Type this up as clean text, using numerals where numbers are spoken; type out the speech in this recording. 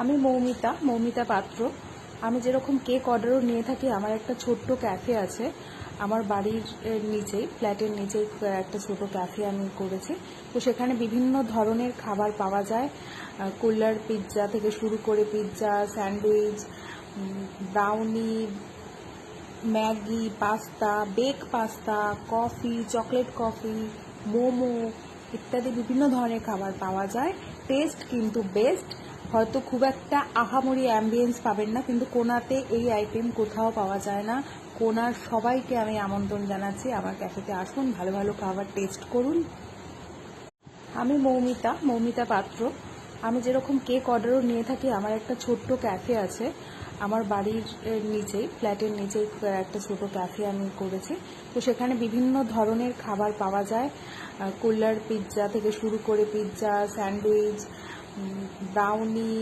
আমি মৌমিতা পাত্র। আমি যেরকম কেক অর্ডারও নিয়ে থাকি, আমার একটা ছোট্ট ক্যাফে আছে আমার বাড়ির নিচেই, ফ্ল্যাটের নিচেই একটা ছোট ক্যাফে আমি করেছি। তো সেখানে বিভিন্ন ধরনের খাবার পাওয়া যায়, কুলার পিৎজা থেকে শুরু করে pizza, sandwich, brownie, Maggi, pasta, bake pasta, coffee, chocolate coffee, momo ইত্যাদি বিভিন্ন ধরনের খাবার পাওয়া যায়। টেস্ট কিন্তু বেস্ট। হয়তো খুব একটা আহামরি অ্যাম্বিয়েন্স পাবেন না, কিন্তু কোনাতে এই আইটেম কোথাও পাওয়া যায় না। কোনার সবাইকে আমি আমন্ত্রণ জানাচ্ছি, আমার ক্যাফেতে আসুন, ভালো ভালো খাবার টেস্ট করুন। আমি মৌমিতা পাত্র। আমি যেরকম কেক অর্ডারও নিয়ে থাকি, আমার একটা ছোট্ট ক্যাফে আছে আমার বাড়ির নিচেই, ফ্ল্যাটের নিচেই একটা ছোট ক্যাফে আমি করেছি। তো সেখানে বিভিন্ন ধরনের খাবার পাওয়া যায়, কুলার পিৎজা থেকে শুরু করে পিৎজা, স্যান্ডউইচ, ব্রাউনি,